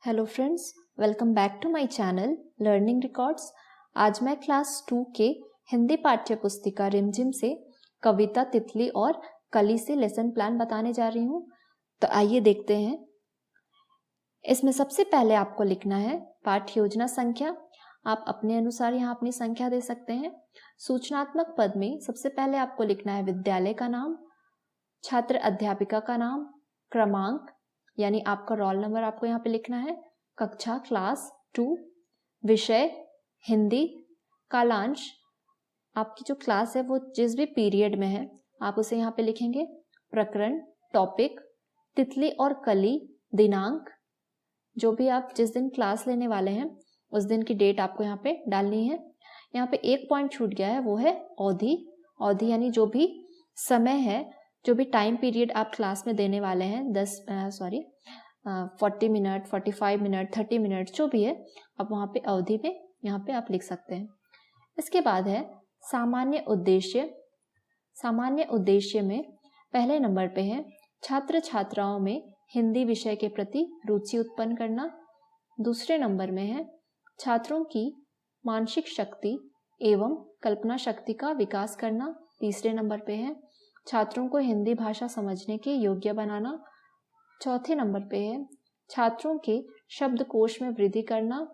Hello friends, welcome back to my channel learning records. आज मैं class 2 के हिंदी पाठ्य पुस्तिका रिमझिम से कविता तितली और कली से लेसन प्लान बताने जा रही हूँ। तो आइए देखते हैं। इसमें सबसे पहले आपको लिखना है पाठ्य योजना संख्या। आप अपने अनुसार यहाँ अपनी संख्या दे सकते हैं। सूचनात्मक पद में सबसे पहले आपको लिखना है विद्यालय का नाम, छात्र अध्यापिका का नाम, क्रमांक यानी आपका रोल नंबर आपको यहाँ पे लिखना है, कक्षा क्लास 2, विषय हिंदी, कालांश आपकी जो क्लास है वो जिस भी पीरियड में है आप उसे यहाँ पे लिखेंगे, प्रकरण टॉपिक, तितली और कली दिनांक, जो भी आप जिस दिन क्लास लेने वाले हैं उस दिन की डेट आपको यहाँ पे डालनी है। यहाँ पे एक पॉइंट छूट गया है, वो है अवधि। अवधि यानी जो भी समय है, जो भी टाइम पीरियड आप क्लास में देने वाले हैं 40 मिनट, 45 मिनट, 30 मिनट जो भी है, आप वहाँ पे अवधि में यहाँ पे आप लिख सकते हैं। इसके बाद है सामान्य उद्देश्य। सामान्य उद्देश्य में पहले नंबर पे है छात्र छात्राओं में हिंदी विषय के प्रति रुचि उत्पन्न करना। दूसरे नंबर में है छात्रों की मानसिक शक्ति एवं कल्पना शक्ति का विकास करना। तीसरे नंबर पे है छात्रों को हिंदी भाषा समझने के योग्य बनाना। चौथे नंबर पे है छात्रों के शब्दकोश में वृद्धि करना।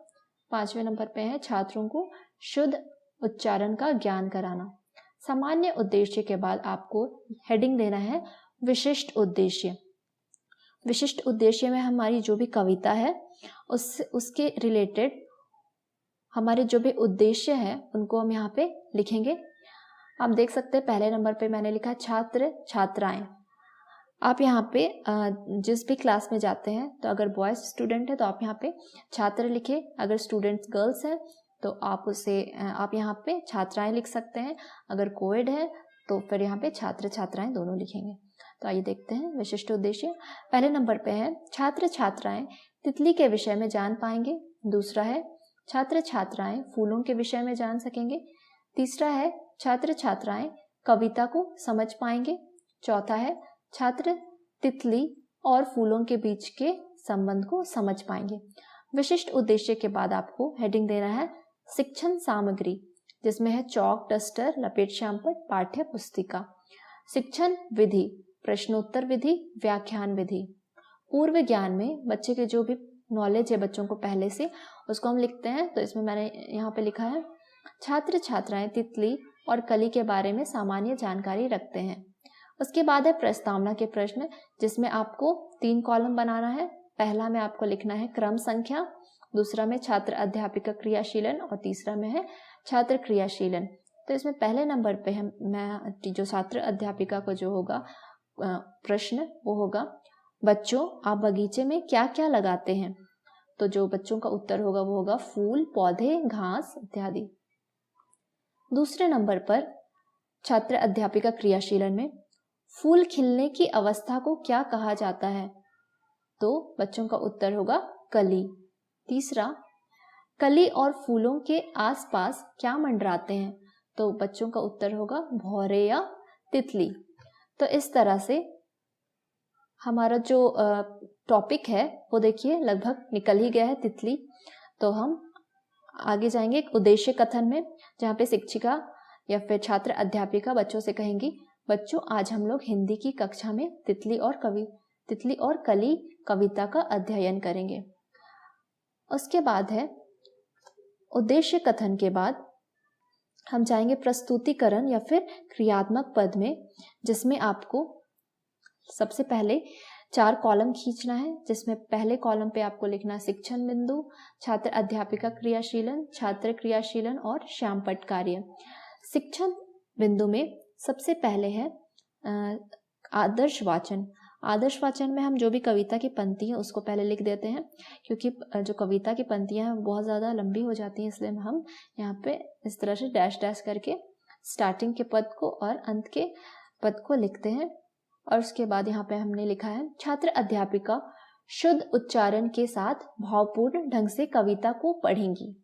पांचवें नंबर पे है छात्रों को शुद्ध उच्चारण का ज्ञान कराना। सामान्य उद्देश्य के बाद आपको हेडिंग देना है विशिष्ट उद्देश्य। विशिष्ट उद्देश्य में हमारी जो भी कविता है उसके रिलेटेड हमारे जो भी उद्देश्य है उनको हम यहाँ पे लिखेंगे। आप देख सकते हैं पहले नंबर पे मैंने लिखा छात्र छात्राएं। आप यहाँ पे जिस भी क्लास में जाते हैं तो अगर बॉयज स्टूडेंट है तो आप यहाँ पे छात्र लिखे, अगर स्टूडेंट्स गर्ल्स हैं तो आप यहाँ पे छात्राएं लिख सकते हैं, अगर कोएड है तो फिर यहाँ पे छात्र छात्राएं दोनों लिखेंगे। तो आइए देखते हैं विशिष्ट उद्देश्य। पहले नंबर पे है छात्र छात्राएं तितली के विषय में जान पाएंगे। दूसरा है छात्र छात्राएं फूलों के विषय में जान सकेंगे। तीसरा है छात्र छात्राएं कविता को समझ पाएंगे। चौथा है छात्र तितली और फूलों के बीच के संबंध को समझ पाएंगे। विशिष्ट उद्देश्य के बाद आपको हेडिंग देना है शिक्षण सामग्री, जिसमें है चौक, डस्टर, लपेट श्यामपट्ट, पाठ्य पुस्तिका। शिक्षण विधि, प्रश्नोत्तर विधि, व्याख्यान विधि। पूर्व ज्ञान में बच्चे के जो भी नॉलेज है बच्चों को पहले से, उसको हम लिखते हैं। तो इसमें मैंने यहाँ पे लिखा है छात्र छात्राएं तितली और कली के बारे में सामान्य जानकारी रखते हैं। उसके बाद है प्रस्तावना के प्रश्न, जिसमें आपको 3 कॉलम बनाना है। पहला में आपको लिखना है क्रम संख्या, दूसरा में छात्र अध्यापिका क्रियाशीलन और तीसरा में है छात्र क्रियाशीलन। तो इसमें पहले नंबर पे है मैं जो छात्र अध्यापिका को जो होगा प्रश्न वो होगा बच्चों आप बगीचे में क्या क्या लगाते हैं। तो जो बच्चों का उत्तर होगा वो होगा फूल, पौधे, घास इत्यादि। दूसरे नंबर पर छात्र अध्यापिका क्रियाशीलन में फूल खिलने की अवस्था को क्या कहा जाता है। तो बच्चों का उत्तर होगा कली। तीसरा कली और फूलों के आसपास क्या मंडराते हैं। तो बच्चों का उत्तर होगा भौरे या तितली। तो इस तरह से हमारा जो टॉपिक है वो देखिए लगभग निकल ही गया है, तितली। तो हम आगे जाएंगे एक उद्देश्य कथन में, जहाँ पे शिक्षिका या फिर छात्र अध्यापिका बच्चों से कहेंगी बच्चों आज हम लोग हिंदी की कक्षा में तितली और कली कविता का अध्ययन करेंगे। उसके बाद है उद्देश्य कथन के बाद हम जाएंगे प्रस्तुतिकरण या फिर क्रियात्मक पद में, जिसमें आपको सबसे पहले 4 कॉलम खींचना है, जिसमें पहले कॉलम पे आपको लिखना है शिक्षण बिंदु, छात्र अध्यापिका क्रियाशीलन, छात्र क्रियाशीलन और श्यामपट्ट कार्य। शिक्षण बिंदु में सबसे पहले है आदर्श वाचन। आदर्श वाचन में हम जो भी कविता की पंक्ति है उसको पहले लिख देते हैं, क्योंकि जो कविता की पंक्तियां हैं बहुत ज़्यादा लंबी हो जाती हैं, इसलिए हम यहाँ पे इस तरह से डैश डैश करके स्टार्टिंग के पद को और अंत के पद को लिखते हैं। और उसके बाद यहाँ पे हमने लिखा है छात्र अध्यापिका शुद्ध उच्चारण के साथ भावपूर्ण ढंग से कविता को पढ़ेंगी।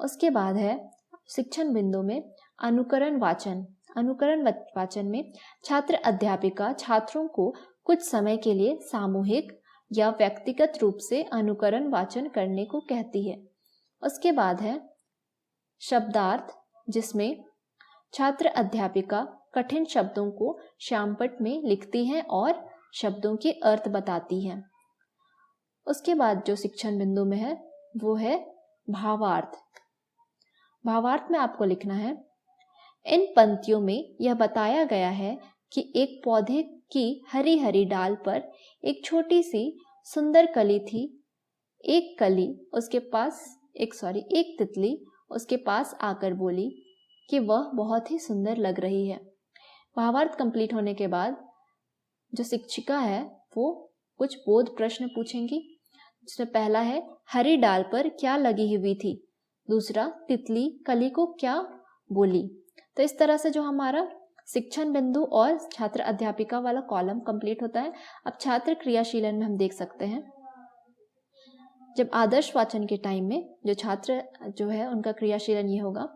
उसके बाद है शिक्षण बिंदु में अनुकरण वाचन। अनुकरण वाचन में छात्र अध्यापिका छात्रों को कुछ समय के लिए सामूहिक या व्यक्तिगत रूप से अनुकरण वाचन करने को कहती है। उसके बाद है शब्दार्थ, जिसमें छात्र अध्यापिका कठिन शब्दों को श्यामपट्ट में लिखती हैं और शब्दों के अर्थ बताती हैं। उसके बाद जो शिक्षण बिंदु में है वो है भावार्थ। भावार्थ में आपको लिखना है, इन पंक्तियों में यह बताया गया है कि एक पौधे की हरी हरी डाल पर एक छोटी सी सुंदर कली थी। एक तितली उसके पास आकर बोली कि वह बहुत ही सुंदर लग रही है। भावार्थ कंप्लीट होने के बाद जो शिक्षिका है वो कुछ बोध प्रश्न पूछेंगी, जिसमें पहला है हरी डाल पर क्या लगी हुई थी, दूसरा तितली कली को क्या बोली। तो इस तरह से जो हमारा शिक्षण बिंदु और छात्र अध्यापिका वाला कॉलम कंप्लीट होता है। अब छात्र क्रियाशीलन में हम देख सकते हैं, जब आदर्श वाचन के टाइम में जो छात्र जो है उनका क्रियाशीलन ये होगा,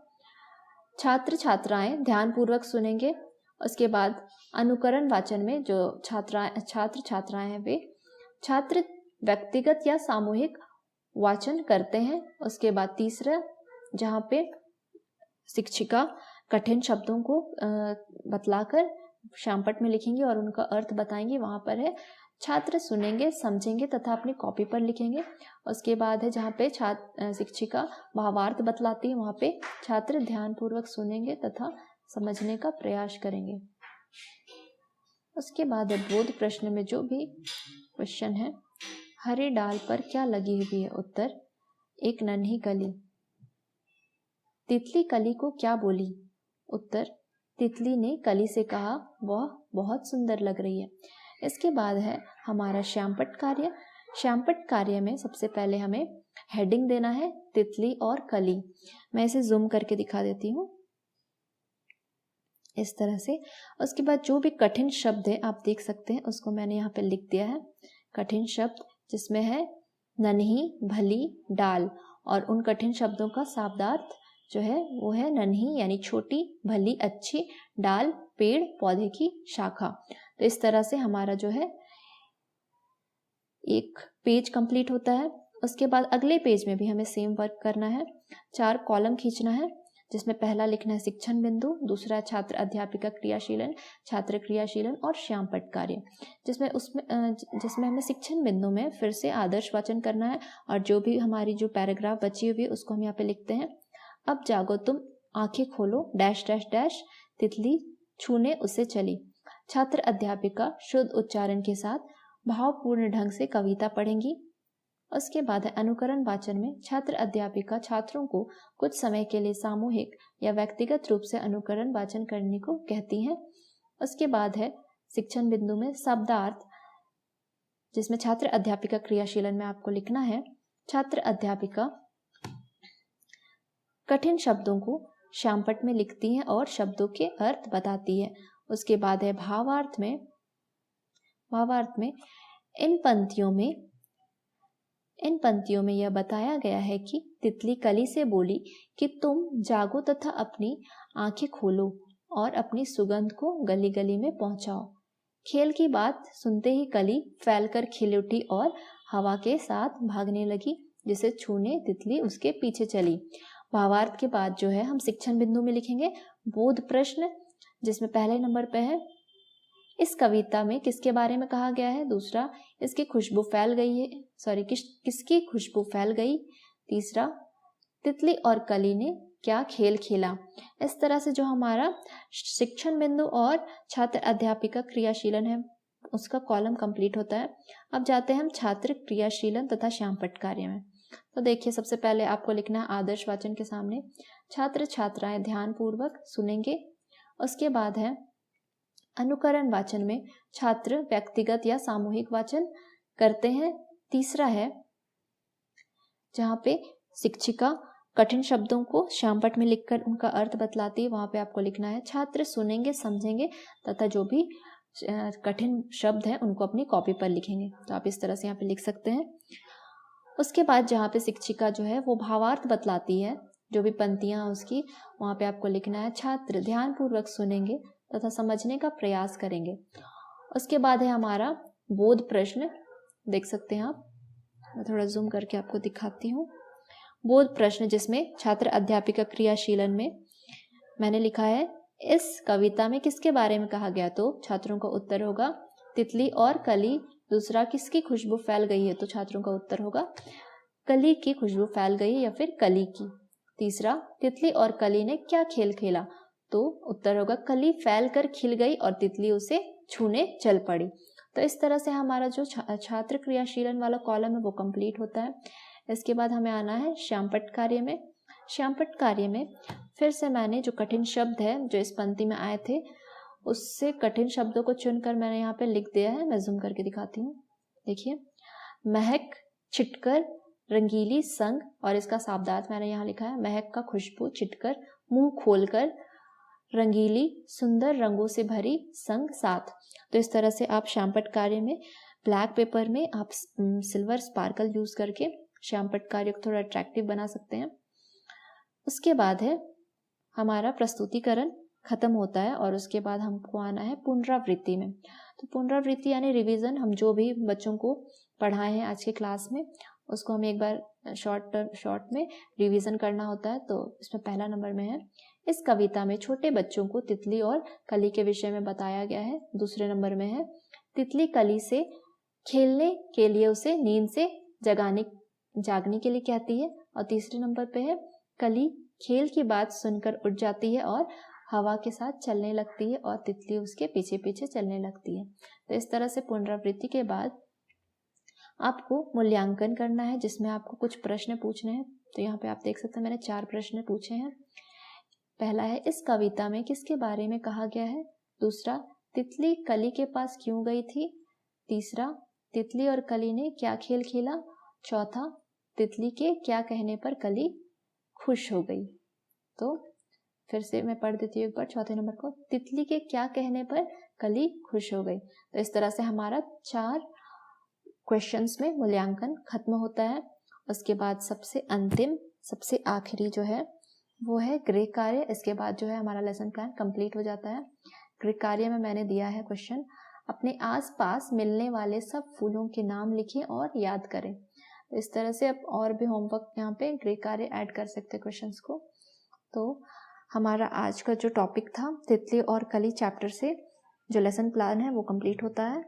छात्र छात्राएं ध्यानपूर्वक सुनेंगे। उसके बाद अनुकरण वाचन में जो छात्र छात्राएं हैं वे छात्र व्यक्तिगत या सामूहिक वाचन करते हैं। उसके बाद तीसरा, जहाँ पे शिक्षिका कठिन शब्दों को बतलाकर श्यामपट्ट में लिखेंगे और उनका अर्थ बताएंगे, वहाँ पर है छात्र सुनेंगे, समझेंगे तथा अपनी कॉपी पर लिखेंगे। उसके बाद है जहाँ पे शिक्षिका भावार्थ बतलाती है, वहाँ पे छात्र ध्यानपूर्वक सुनेंगे तथा समझने का प्रयास करेंगे। उसके बाद है बोध प्रश्न में जो भी क्वेश्चन है, हरे डाल पर क्या लगी हुई है, उत्तर एक नन्ही कली। तितली कली को क्या बोली, उत्तर तितली ने कली से कहा वह बहुत सुंदर लग रही है। इसके बाद है हमारा श्यामपट्ट कार्य। श्यामपट्ट कार्य में सबसे पहले हमें हेडिंग देना है तितली और कली। मैं इसे जूम करके दिखा देती हूँ इस तरह से। उसके बाद जो भी कठिन शब्द है आप देख सकते हैं, उसको मैंने यहाँ पे लिख दिया है। कठिन शब्द जिसमें है नन्ही, भली, डाल, और उन कठिन शब्दों का शब्दार्थ जो है वो है नन्ही यानी छोटी, भली, अच्छी, डाल पेड़ पौधे की शाखा। तो इस तरह से हमारा जो है एक पेज कंप्लीट होता है। उसके बाद अगले पेज में भी हमें सेम वर्क करना है। 4 कॉलम खींचना है, जिसमें पहला लिखना है शिक्षण बिंदु, दूसरा छात्र अध्यापिका क्रियाशीलन, छात्र क्रियाशीलन और श्यामपट्ट कार्य, जिसमें हमें शिक्षण बिंदु में फिर से आदर्श वाचन करना है और जो भी हमारी जो पैराग्राफ बची हुई है उसको हम यहाँ पे लिखते हैं। अब जागो तुम आंखें खोलो डैश डैश डैश, तितली छूने उसे चली। छात्र अध्यापिका शुद्ध उच्चारण के साथ भावपूर्ण ढंग से कविता पढ़ेंगी। उसके बाद है अनुकरण वाचन में छात्र अध्यापिका छात्रों को कुछ समय के लिए सामूहिक या व्यक्तिगत रूप से अनुकरण वाचन करने को कहती हैं। उसके बाद है शिक्षण बिंदु में शब्दार्थ, जिसमें छात्र अध्यापिका क्रियाशीलन में आपको लिखना है छात्र अध्यापिका कठिन शब्दों को श्यामपट्ट में लिखती हैं और शब्दों के अर्थ बताती है। उसके बाद है भावार्थ में इन पंक्तियों में यह बताया गया है कि तितली कली से बोली कि तुम जागो तथा अपनी आंखें खोलो और अपनी सुगंध को गली गली में पहुंचाओ। खेल की बात सुनते ही कली फैलकर खिल उठी और हवा के साथ भागने लगी, जिसे छूने तितली उसके पीछे चली। भावार्थ के बाद जो है हम शिक्षण बिंदु में लिखेंगे बोध प्रश्न, जिसमें पहले नंबर पे है इस कविता में किसके बारे में कहा गया है, दूसरा इसकी खुशबू फैल गई है, किसकी खुशबू फैल गई, तीसरा तितली और कली ने क्या खेल खेला। इस तरह से जो हमारा शिक्षण बिंदु और छात्र अध्यापिका क्रियाशीलन है उसका कॉलम कंप्लीट होता है। अब जाते हैं हम छात्र क्रियाशीलन तथा श्यामपट्ट कार्य में। तो देखिए सबसे पहले आपको लिखना है आदर्श वाचन के सामने छात्र छात्राएं ध्यानपूर्वक सुनेंगे। उसके बाद है अनुकरण वाचन में छात्र व्यक्तिगत या सामूहिक वाचन करते हैं। तीसरा है जहाँ पे शिक्षिका कठिन शब्दों को श्यामपट्ट में लिखकर उनका अर्थ बतलाती है, वहाँ पे आपको लिखना है छात्र सुनेंगे, समझेंगे तथा जो भी कठिन शब्द हैं उनको अपनी कॉपी पर लिखेंगे। तो आप इस तरह से यहाँ पे लिख सकते हैं। उसके बाद जहाँ पे शिक्षिका जो है वो भावार्थ बतलाती है, जो भी पंक्तियाँ उसकी, वहाँ पे आपको लिखना है छात्र ध्यानपूर्वक सुनेंगे तथा समझने का प्रयास करेंगे। उसके बाद है हमारा बोध प्रश्न, देख सकते हैं आप। मैं थोड़ा जूम करके आपको दिखाती हूँ। बोध प्रश्न, जिसमें छात्र अध्यापिका क्रियाशीलन में मैंने लिखा है इस कविता में किसके बारे में कहा गया, तो छात्रों का उत्तर होगा तितली और कली। दूसरा, किसकी खुशबू फैल गई है, तो छात्रों का उत्तर होगा कली की खुशबू फैल गई या फिर कली की। तीसरा, तितली और कली ने क्या खेल खेला, तो उत्तर होगा कली फैल कर खिल गई और तितली उसे छूने चल पड़ी। तो इस तरह से हमारा जो छात्र क्रियाशीलन वाला कॉलम है वो कंप्लीट होता है। इसके बाद हमें आना है श्यामपट्ट कार्य में। श्यामपट्ट कार्य में फिर से मैंने जो कठिन शब्द है जो इस पंक्ति में आए थे, उससे कठिन शब्दों को चुनकर मैंने यहाँ पे लिख दिया है। मैं जूम करके दिखाती हूँ। देखिए, महक, छिटकर, रंगीली, संग, और इसका शब्दार्थ मैंने यहाँ लिखा है महक का खुशबू, छिटकर मुंह खोलकर, रंगीली सुंदर रंगों से भरी, संग साथ। तो इस तरह से आप श्यामपट्ट कार्य में ब्लैक पेपर में आप सिल्वर स्पार्कल यूज करके श्यामपट्ट कार्य को थोड़ा अट्रैक्टिव बना सकते हैं। उसके बाद है हमारा प्रस्तुतिकरण खत्म होता है और उसके बाद हमको आना है पुनरावृत्ति में। तो पुनरावृत्ति यानी रिवीजन, हम जो भी बच्चों को पढ़ाए हैं आज के क्लास में उसको हमें एक बार शॉर्ट में रिवीजन करना होता है। तो इसमें पहला नंबर में है इस कविता में छोटे बच्चों को तितली और कली के विषय में बताया गया है। दूसरे नंबर में है तितली कली से खेलने के लिए उसे नींद से जागने के लिए कहती है। और तीसरे नंबर पे है कली खेल की बात सुनकर उठ जाती है और हवा के साथ चलने लगती है और तितली उसके पीछे पीछे चलने लगती है। तो इस तरह से पुनरावृत्ति के बाद आपको मूल्यांकन करना है, जिसमें आपको कुछ प्रश्न पूछने हैं। तो यहाँ पे आप देख सकते हैं मैंने 4 प्रश्न पूछे हैं। पहला है इस कविता में किसके बारे में कहा गया है। दूसरा, तितली कली के पास क्यों गई थी। तीसरा, तितली और कली ने क्या खेल खेला। चौथा, तितली के क्या कहने पर कली खुश हो गई। तो फिर से मैं पढ़ देती हूँ एक बार चौथे नंबर को, तितली के क्या कहने पर कली खुश हो गई। तो इस तरह से हमारा 4 क्वेश्चंस में मूल्यांकन खत्म होता है। उसके बाद सबसे अंतिम सबसे आखिरी जो है वो है गृह कार्य। इसके बाद जो है हमारा लेसन प्लान कंप्लीट हो जाता है। गृह कार्य में मैंने दिया है क्वेश्चन, अपने आसपास मिलने वाले सब फूलों के नाम लिखें और याद करें। तो इस तरह से आप और भी होमवर्क यहाँ पे गृह कार्य ऐड कर सकते हैं क्वेश्चंस को। तो हमारा आज का जो टॉपिक था तितली और कली चैप्टर से जो लेसन प्लान है वो कंप्लीट होता है।